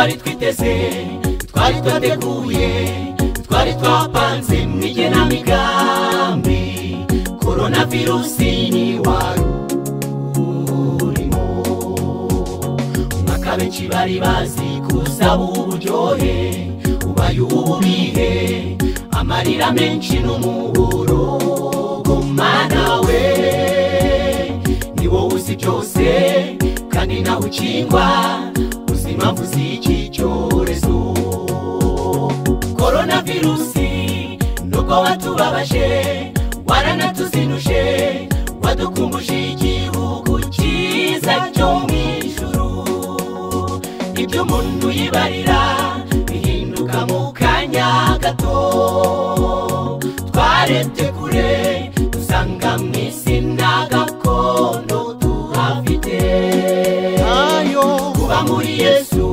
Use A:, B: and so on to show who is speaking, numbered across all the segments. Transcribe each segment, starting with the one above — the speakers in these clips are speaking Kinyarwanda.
A: twari twiteze, twari twateguye, twari twapanze mw'igenamigambi. Coronavirusi ni wari urimo. Umwaka benshi bari bazi kuzaba uburyohe, ubaye ububihe, amarira menshi n'umuborogo. Mana we, ni wowe uzi byose kandi nawe ukingwa, uzi impamvu z'iki cyorezo. Coronavirusi nubwo watubabaje, waranatuzinuje, wadukumbuje igihugu cyiza cyo mw'ijuru. Ibyo umuntu yibarira bihinduka mu kanya gato. Twarebye kure dusanga mw'isi nta gakondo tuhafite. Kuba muri Yesu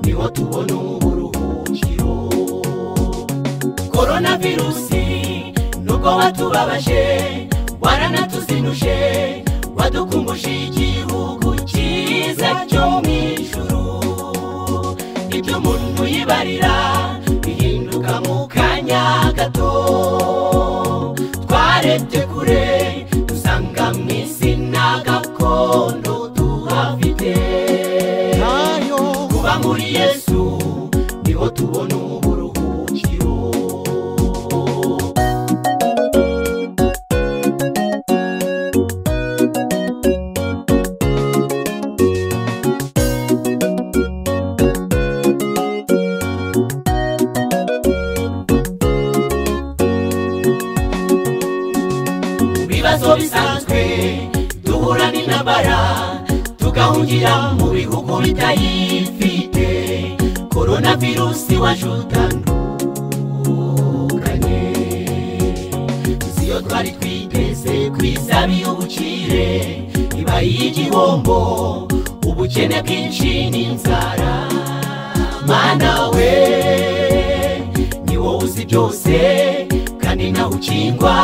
A: niho tubona uburuhukiro. Coronavirusi nubwo watubabaje, waranatuzinuje, wadukumbuje igihugu cyiza cyo mw'ijuru. Ibyo umuntu yibarira bihinduka mu kanya gato. Twarebye kure dusanga mw'isi nta gakondo tuhafite. Kuba muri Yesu niho tubona uburuhukiro. Ibibazo bisanzwe duhura n'intambara, tugahungira mu bihugu bitayifite. Coronavirusi waje utandukanye, siyo twari twiteze kwisabiye ubukire. Ibaye igihombo, ubukene bwinshi n'inzara. Mana we, ni wowe uzi byose kandi nawe ukingwa,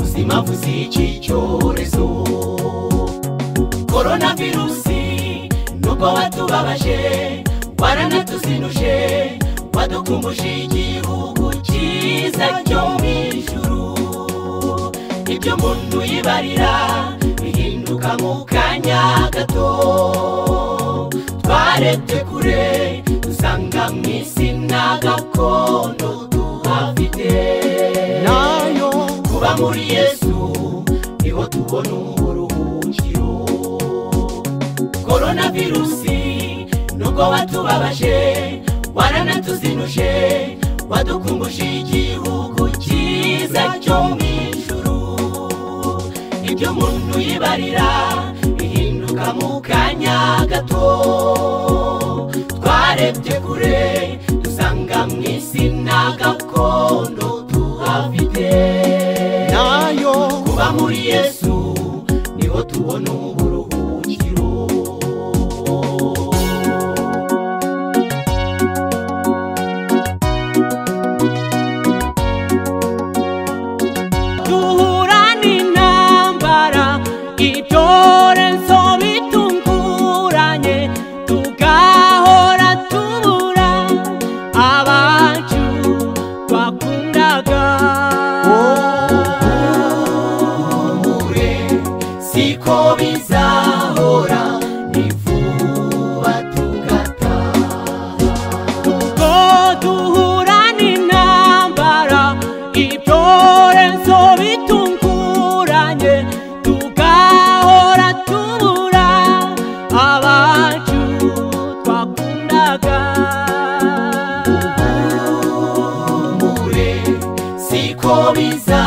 A: uzi impamvu z'iki cyorezo. Coronavirusi nubwo watubabaje, waranatuzinuje, wadukumbuje igihugu cyiza cyo mw'ijuru. Ibyo umuntu yibarira bihinduka mu kanya gato. Twarebye kure dusanga mw'isi nta gakondo tuhafite. Kuba muri Yesu niho tubona uburuhukiro. Coronavirusi nubwo watubabaje, waranatuzinuje, wadukumbuje igihugu cyiza cyo mw'ijuru. Ibyo umuntu yibarira bihinduka mu kanya gato. Twarebye kure dusanga mw'isi nta gakondo tuhafite. Kuba muri Yesu niho tubona uburuhukiro.
B: Duhura n'intambara, ibyorezo bitunguranye, tugahora tubura abacu twakundaga.
A: Siko bizahora, ni vuba tugataha.
B: Ubwo duhura n'intambara, ibyorezo bitunguranye, tugahora tubura abacu twakundaga.
A: Siko bizahora